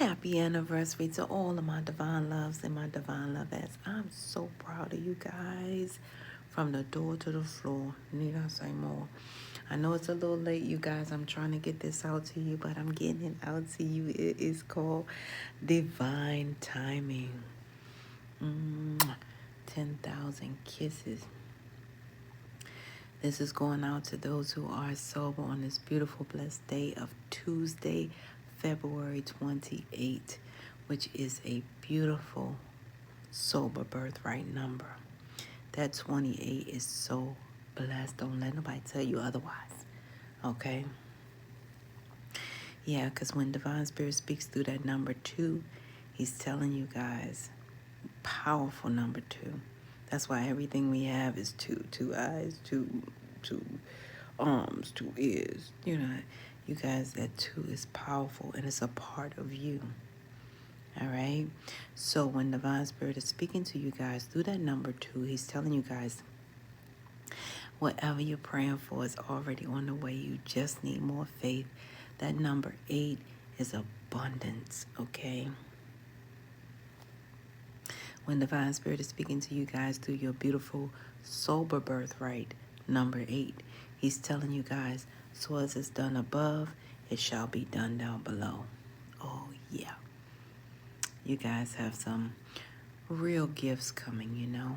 Happy anniversary to all of my divine loves and my divine lovettes. I'm so proud of you guys. From the door to the floor. Need I say more? I know it's a little late, you guys. I'm trying to get this out to you, but I'm getting it out to you. It is called Divine Timing. 10,000 kisses. This is going out to those who are sober on this beautiful, blessed day of Tuesday, February 28th, which is a beautiful, sober birthright number. That 28 is so blessed. Don't let nobody tell you otherwise. Okay? Yeah, because when Divine Spirit speaks through that number 2, he's telling you guys, powerful number 2. That's why everything we have is two eyes, two arms, 2 ears. You guys, that 2 is powerful and it's a part of you. All right. So when Divine Spirit is speaking to you guys through that number 2, he's telling you guys whatever you're praying for is already on the way. You just need more faith. That number 8 is abundance. Okay. When Divine Spirit is speaking to you guys through your beautiful sober birthright, number 8, he's telling you guys, so as it's done above, it shall be done down below. Oh, yeah. You guys have some real gifts coming,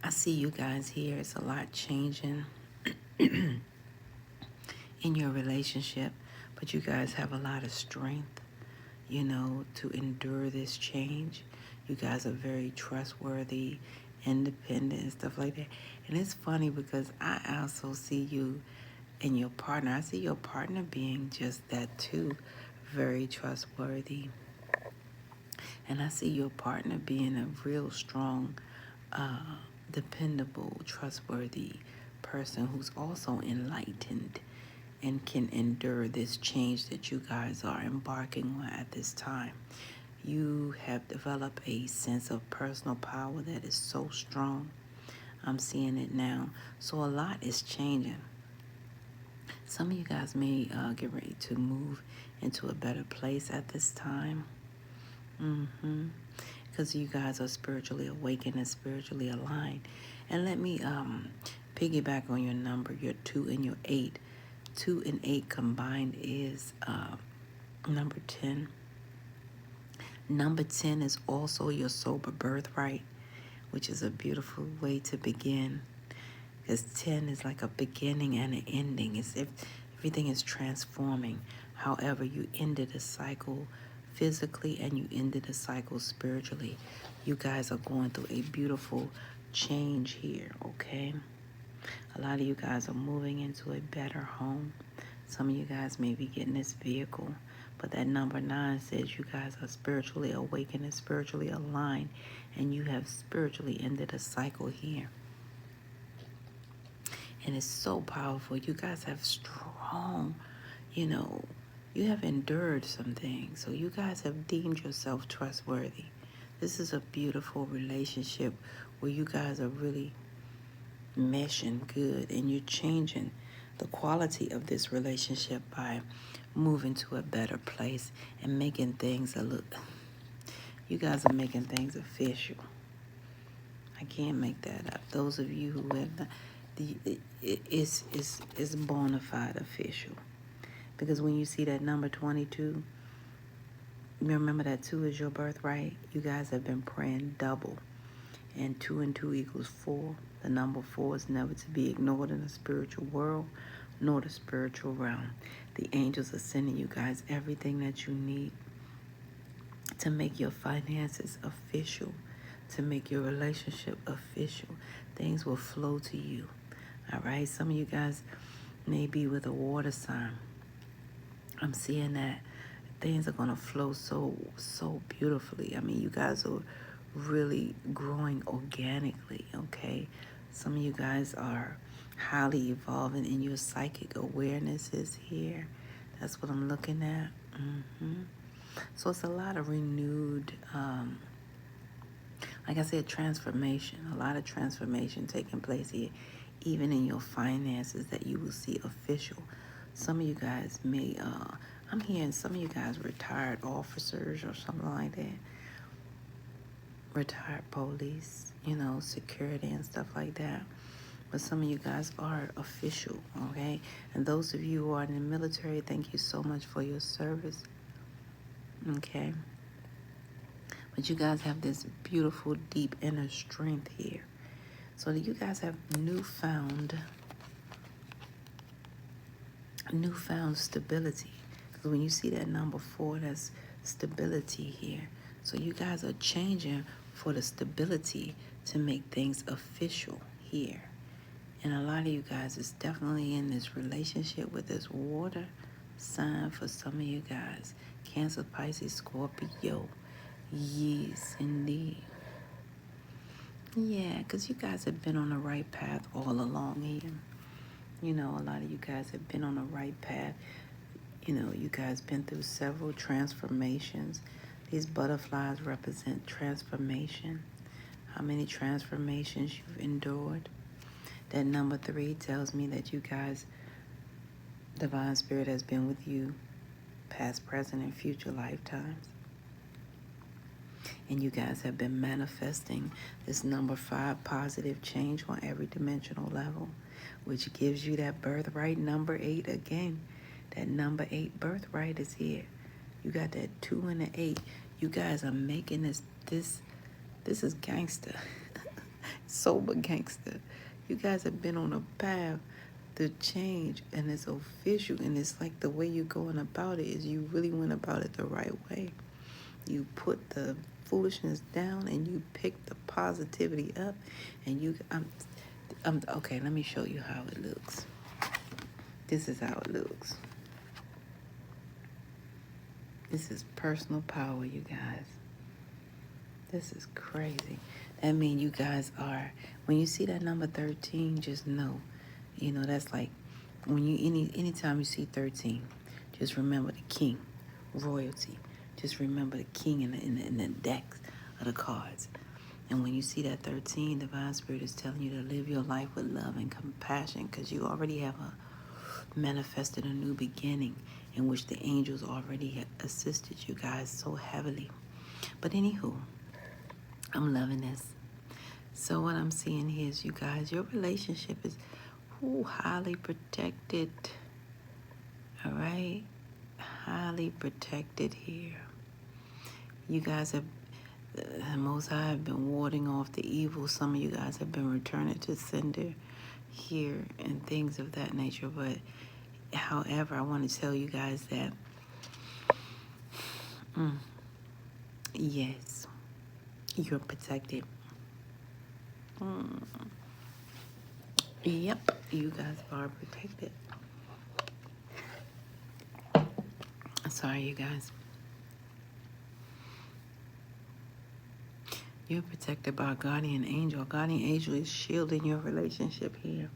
I see you guys here. It's a lot changing in your relationship, but you guys have a lot of strength, to endure this change. You guys are very trustworthy, independent, and stuff like that. And it's funny because I also see you and your partner. I see your partner being just that too, very trustworthy. And I see your partner being a real strong, dependable, trustworthy person who's also enlightened and can endure this change that you guys are embarking on at this time. You have developed a sense of personal power that is so strong. I'm seeing it now. So a lot is changing. Some of you guys may get ready to move into a better place at this time. Because you guys are spiritually awakened and spiritually aligned. And let me piggyback on your number, your 2 and your 8. 2 and 8 combined is number 10. Number 10 is also your sober birthright, which is a beautiful way to begin. Because 10 is like a beginning and an ending. It's if everything is transforming. However, you ended a cycle physically and you ended a cycle spiritually. You guys are going through a beautiful change here, okay? A lot of you guys are moving into a better home. Some of you guys may be getting this vehicle. But that number 9 says you guys are spiritually awakened and spiritually aligned. And you have spiritually ended a cycle here. And it's so powerful. You guys have strong, you have endured some things. So you guys have deemed yourself trustworthy. This is a beautiful relationship where you guys are really meshing good, and you're changing the quality of this relationship by moving to a better place and making things you guys are making things official. I can't make that up. Those of you who have it's bona fide official. Because when you see that number 22, remember that 2 is your birthright. You guys have been praying double. And 2 and 2 equals 4. The number 4 is never to be ignored in the spiritual world, nor the spiritual realm. The angels are sending you guys everything that you need to make your finances official, to make your relationship official. Things will flow to you. All right? Some of you guys may be with a water sign. I'm seeing that things are going to flow so beautifully. I mean, you guys are really growing organically, okay? Some of you guys are highly evolving in your psychic awarenesses here. That's what I'm looking at. So it's a lot of renewed, like I said, transformation. A lot of transformation taking place here, even in your finances that you will see official. Some of you guys may, I'm hearing some of you guys retired officers or something like that. Retired police, security and stuff like that. But some of you guys are official, okay? And those of you who are in the military, thank you so much for your service, okay? But you guys have this beautiful, deep inner strength here. So you guys have newfound stability. Because when you see that number 4, that's stability here. So you guys are changing for the stability to make things official here. And a lot of you guys is definitely in this relationship with this water sign for some of you guys. Cancer, Pisces, Scorpio. Yes, indeed. Yeah, because you guys have been on the right path all along here. A lot of you guys have been on the right path. You guys been through several transformations. These butterflies represent transformation. How many transformations you've endured. That number 3 tells me that you guys, Divine Spirit has been with you past, present, and future lifetimes. And you guys have been manifesting this number 5 positive change on every dimensional level, which gives you that birthright number 8 again. That number 8 birthright is here. You got that 2 and the 8. You guys are making this is gangster. Sober gangster. You guys have been on a path to change, and it's official, and it's like the way you're going about it is you really went about it the right way. You put the foolishness down and you pick the positivity up, and okay, let me show you how it looks. This is how it looks. This is personal power, you guys. This is crazy. That means you guys are, when you see that number 13, just know, that's like when anytime you see 13, just remember the king, royalty. Just remember the king in the deck of the cards. And when you see that 13, Divine Spirit is telling you to live your life with love and compassion, because you already have manifested a new beginning in which the angels already assisted you guys so heavily. But anywho, I'm loving this. So what I'm seeing here is, you guys, your relationship is highly protected. All right? Highly protected here. You guys have, the Most High have been warding off the evil. Some of you guys have been returning to sender here and things of that nature. But however, I want to tell you guys that, yes, you're protected. Yep, you guys are protected. Sorry, you guys. You're protected by a guardian angel. A guardian angel is shielding your relationship here.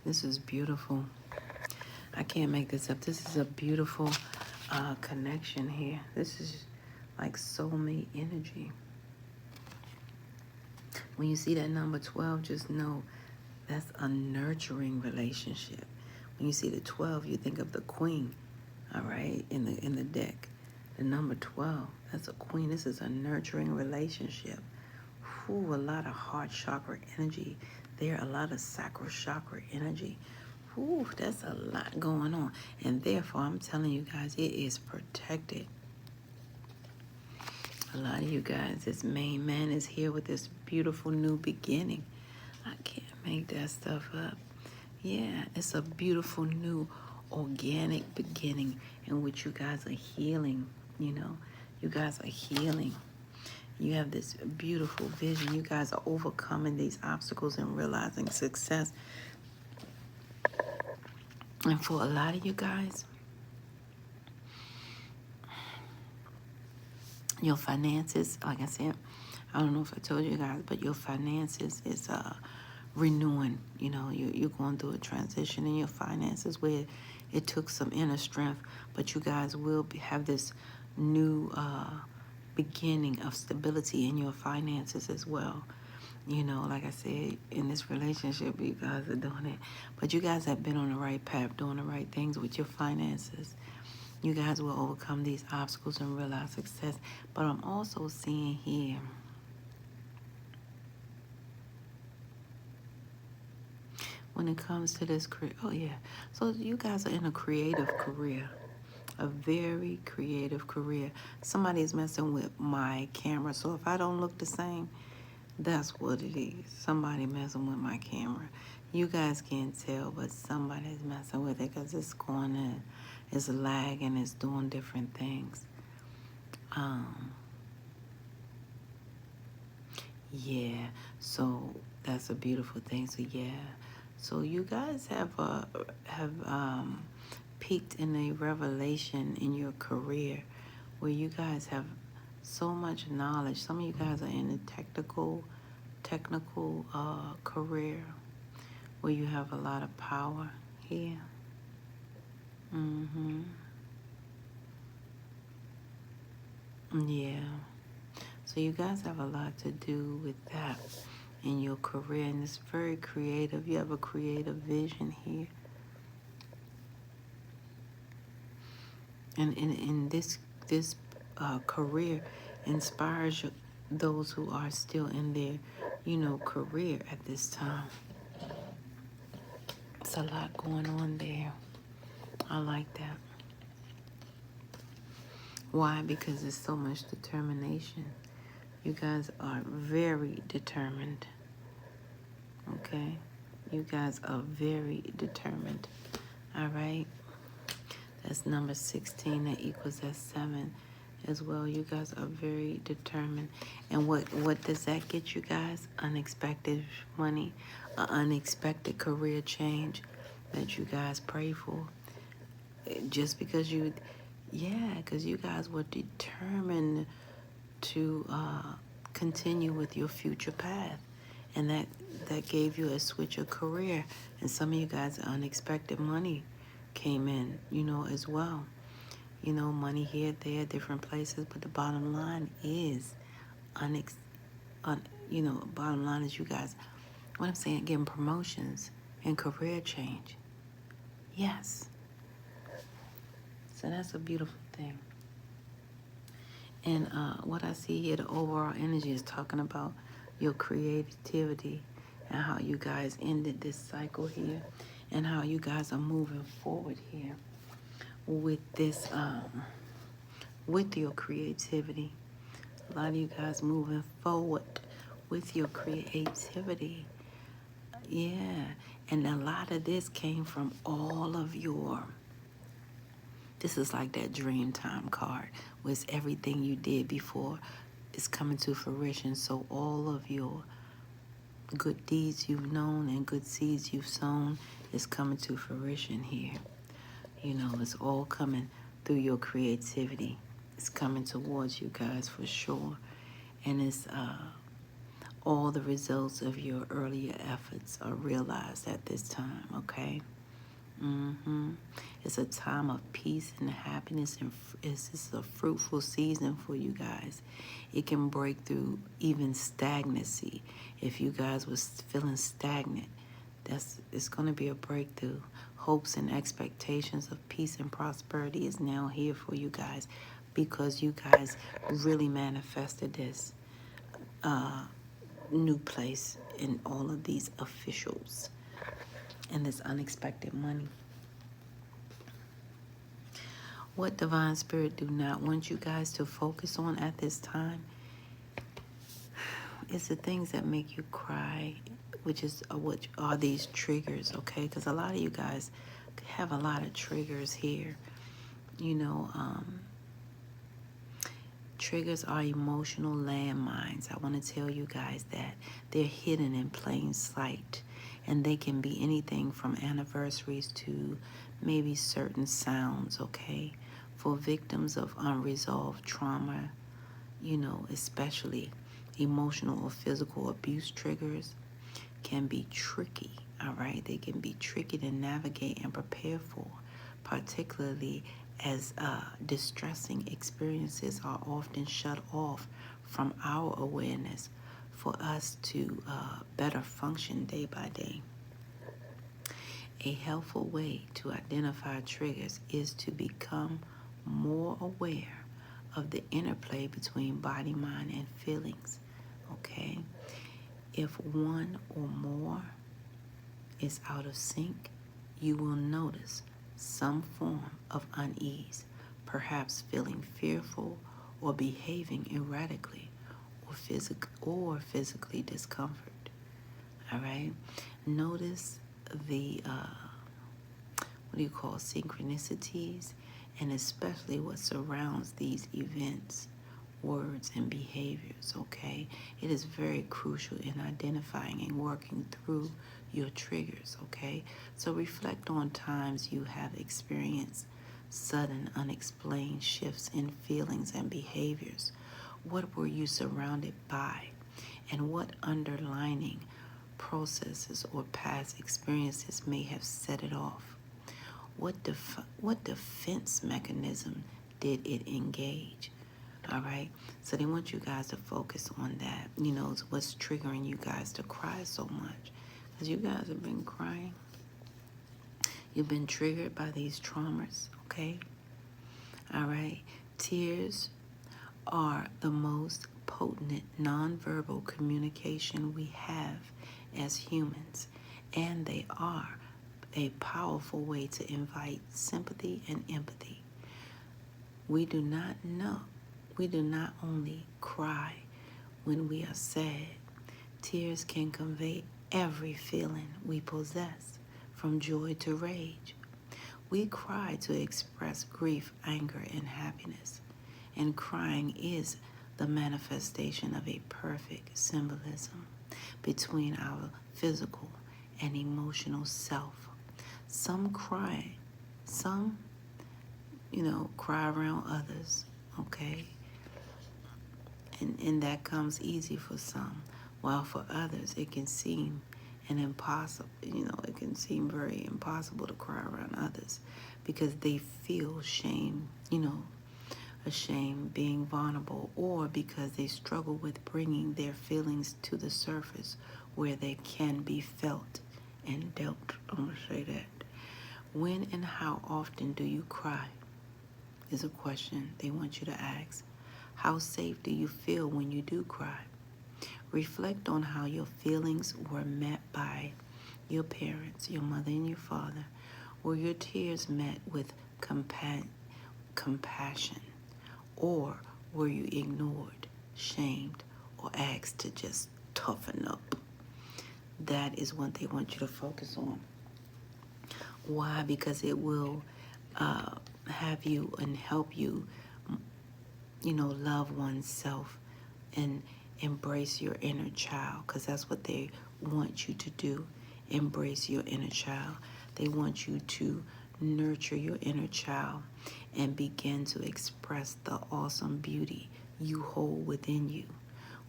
This is beautiful. I can't make this up. This is a beautiful connection here. This is like soulmate energy. When you see that number 12, just know that's a nurturing relationship. When you see the 12, you think of the queen, all right, in the deck. The number 12, that's a queen. This is a nurturing relationship. A lot of heart chakra energy there, a lot of sacral chakra energy. That's a lot going on. And therefore, I'm telling you guys, it is protected. A lot of you guys, this main man is here with this beautiful new beginning. I can't make that stuff up. Yeah, it's a beautiful new organic beginning in which you guys are healing. You guys are healing. You have this beautiful vision. You guys are overcoming these obstacles and realizing success. And for a lot of you guys, your finances, like I said, I don't know if I told you guys, but your finances is renewing. You're going through a transition in your finances where it took some inner strength, but you guys will have this new beginning of stability in your finances as well. You know, like I said, in this relationship, you guys are doing it. But you guys have been on the right path, doing the right things with your finances. You guys will overcome these obstacles and realize success. But I'm also seeing here, when it comes to this career, oh yeah. So you guys are in a creative career, a very creative career. Somebody's messing with my camera. So if I don't look the same, that's what it is. Somebody messing with my camera. You guys can't tell, but somebody's messing with it because it's going in. It's lagging. It's doing different things. Yeah. So that's a beautiful thing. So yeah. So you guys have peaked in a revelation in your career where you guys have so much knowledge. Some of you guys are in a technical career where you have a lot of power here. Yeah. So you guys have a lot to do with that in your career, and it's very creative. You have a creative vision here. And in this career inspires those who are still in their, career at this time. It's a lot going on there. I like that. Why? Because there's so much determination. You guys are very determined. Okay? You guys are very determined. All right? That's number 16. That equals that 7 as well. You guys are very determined. And what does that get you guys? Unexpected money, an unexpected career change that you guys pray for. Just because because you guys were determined to continue with your future path. And that gave you a switch of career. And some of you guys, unexpected money came in, as well. Money here, there, different places. But the bottom line is, bottom line is you guys, what I'm saying, getting promotions and career change. Yes. So that's a beautiful thing. And what I see here, the overall energy is talking about your creativity and how you guys ended this cycle here and how you guys are moving forward here with this, with your creativity. A lot of you guys moving forward with your creativity. Yeah. And a lot of this came from all of your, this is like that dream time card where it's everything you did before is coming to fruition. So all of your good deeds you've known and good seeds you've sown is coming to fruition here. It's all coming through your creativity. It's coming towards you guys for sure. And it's all the results of your earlier efforts are realized at this time, okay? It's a time of peace and happiness, and it's a fruitful season for you guys. It can break through even stagnancy. If you guys was feeling stagnant, it's going to be a breakthrough. Hopes and expectations of peace and prosperity is now here for you guys because you guys really manifested this new place in all of these officials and this unexpected money. What Divine Spirit do not want you guys to focus on at this time is the things that make you cry, which are these triggers, okay? Because a lot of you guys have a lot of triggers here. Triggers are emotional landmines. I want to tell you guys that they're hidden in plain sight. And they can be anything from anniversaries to maybe certain sounds, okay? For victims of unresolved trauma, especially emotional or physical abuse triggers can be tricky, all right? They can be tricky to navigate and prepare for, particularly as distressing experiences are often shut off from our awareness. for us to better function day by day. A helpful way to identify triggers is to become more aware of the interplay between body, mind, and feelings. Okay? If one or more is out of sync, you will notice some form of unease, perhaps feeling fearful or behaving erratically or physically discomfort. All right? Notice the synchronicities, and especially what surrounds these events, words, and behaviors. Okay, it is very crucial in identifying and working through your triggers. Okay, so reflect on times you have experienced sudden unexplained shifts in feelings and behaviors. What were you surrounded by, and what underlining processes or past experiences may have set it off? What defense mechanism did it engage? All right. So they want you guys to focus on that. What's triggering you guys to cry so much? Because you guys have been crying. You've been triggered by these traumas. Okay. All right. Tears are the most potent nonverbal communication we have as humans, and they are a powerful way to invite sympathy and empathy. We do not only cry when we are sad. Tears can convey every feeling we possess, from joy to rage. We cry to express grief, anger, and happiness, and crying is the manifestation of a perfect symbolism between our physical and emotional self. Some cry around others, okay? And that comes easy for some, while for others it can seem it can seem very impossible to cry around others because they feel shame, ashamed, being vulnerable, or because they struggle with bringing their feelings to the surface where they can be felt and dealt. I'm going to say that. When and how often do you cry? Is a question they want you to ask. How safe do you feel when you do cry? Reflect on how your feelings were met by your parents, your mother and your father. Were your tears met with compassion? Or were you ignored, shamed, or asked to just toughen up? That is what they want you to focus on. Why? Because it will have you and help you, love oneself and embrace your inner child, because that's what they want you to do. Embrace your inner child. They want you to nurture your inner child and begin to express the awesome beauty you hold within you.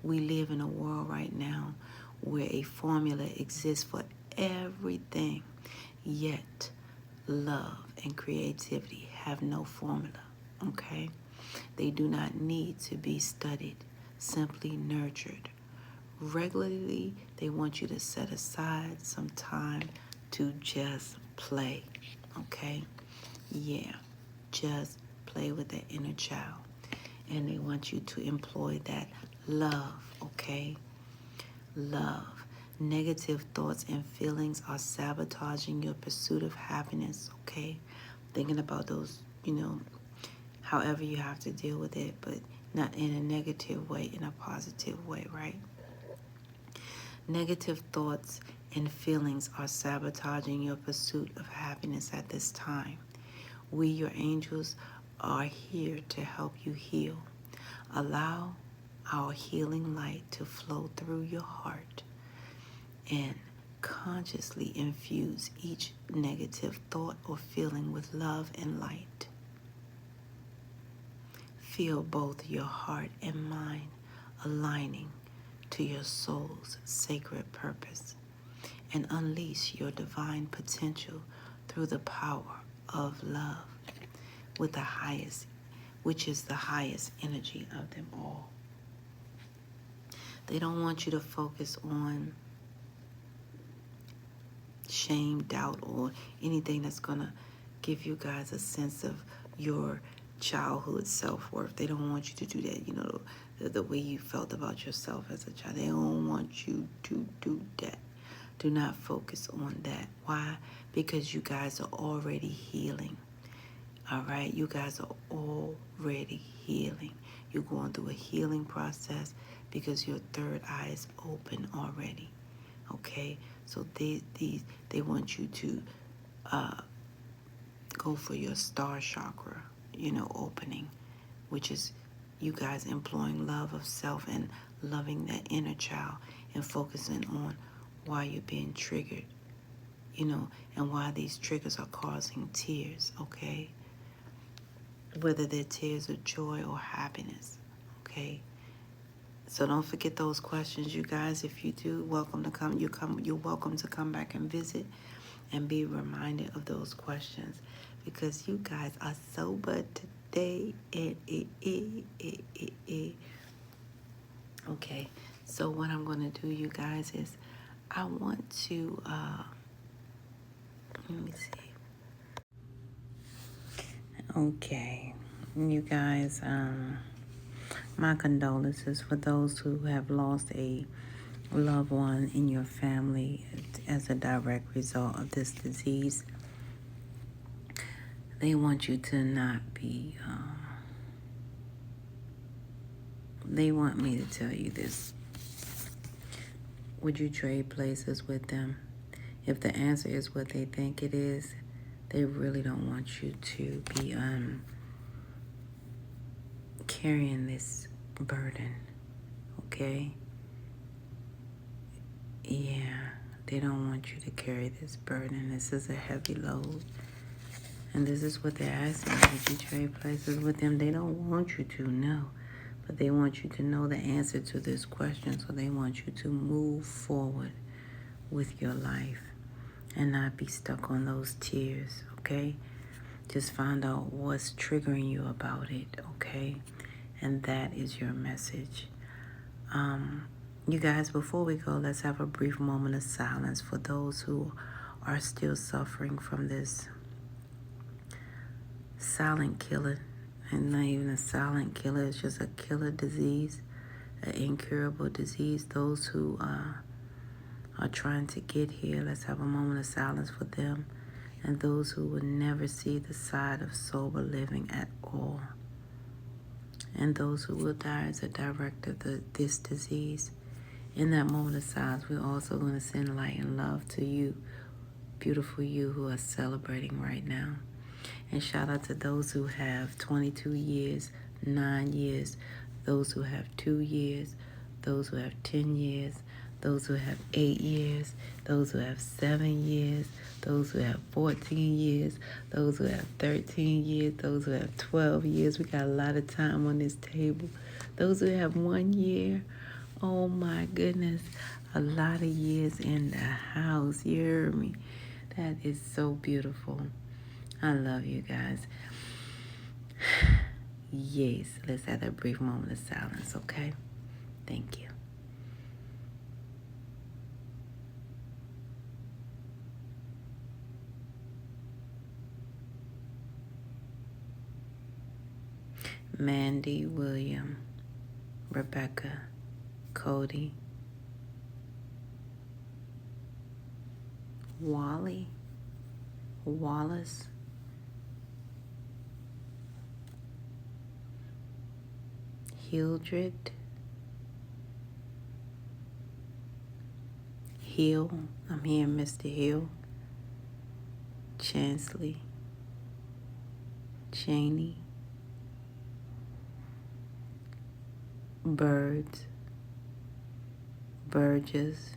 We live in a world right now where a formula exists for everything, yet love and creativity have no formula, okay? They do not need to be studied, simply nurtured. Regularly, they want you to set aside some time to just play, okay? Yeah, just play with that inner child. And they want you to employ that love, okay? Love. Negative thoughts and feelings are sabotaging your pursuit of happiness, okay? Thinking about those, however you have to deal with it, but not in a negative way, in a positive way, right? Negative thoughts and feelings are sabotaging your pursuit of happiness at this time. We, your angels, are here to help you heal. Allow our healing light to flow through your heart and consciously infuse each negative thought or feeling with love and light. Feel both your heart and mind aligning to your soul's sacred purpose and unleash your divine potential through the power of love with the highest, which is the highest energy of them all. They don't want you to focus on shame, doubt, or anything that's going to give you guys a sense of your childhood self-worth. They don't want you to do that, the way you felt about yourself as a child. They don't want you to do that. Do not focus on that. Why? Because you guys are already healing. All right? You guys are already healing. You're going through a healing process because your third eye is open already. Okay? So they want you to go for your star chakra, opening, which is you guys employing love of self and loving that inner child and focusing on why you're being triggered, and why these triggers are causing tears, okay? Whether they're tears of joy or happiness, okay? So don't forget those questions, you guys. If you do, you're welcome to come back and visit and be reminded of those questions, because you guys are sober today. Okay, so what I'm going to do, you guys, is I want to, let me see. Okay, you guys, my condolences for those who have lost a loved one in your family as a direct result of this disease. They want you to not be, they want me to tell you this. Would you trade places with them? If the answer is what they think it is, they really don't want you to be carrying this burden, okay? Yeah, they don't want you to carry this burden. This is a heavy load. And this is what they're asking. Would you trade places with them? They don't want you to, no. But they want you to know the answer to this question. So they want you to move forward with your life and not be stuck on those tears, okay? Just find out what's triggering you about it, okay? And that is your message. You guys, before we go, let's have a brief moment of silence for those who are still suffering from this silent killer. And not even a silent killer, it's just a killer disease, an incurable disease. Those who are trying to get here, let's have a moment of silence for them. And those who will never see the side of sober living at all. And those who will die as a direct of this disease. In that moment of silence, we're also going to send light and love to you, beautiful you who are celebrating right now. And shout out to those who have 22 years, 9 years, those who have 2 years, those who have 10 years, those who have 8 years, those who have 7 years, those who have 14 years, those who have 13 years, those who have 12 years. We got a lot of time on this table. Those who have 1 year, oh my goodness, a lot of years in the house. You hear me? That is so beautiful. I love you guys. Yes, let's have that brief moment of silence, okay? Thank you. Mandy, William, Rebecca, Cody, Wally, Wallace, Hildred, Hill, I'm here, Mr. Hill, Chansley, Cheney, Birds, Burgess,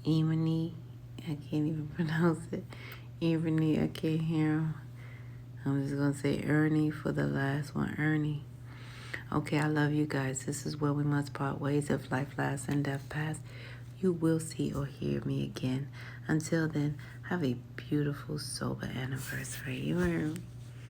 Emily, I can't even pronounce it. Emily, I can't hear him. I'm just going to say Ernie for the last one. Ernie. Okay, I love you guys. This is where we must part ways. If life lasts and death pass, you will see or hear me again. Until then, Have a beautiful, sober anniversary. You heard?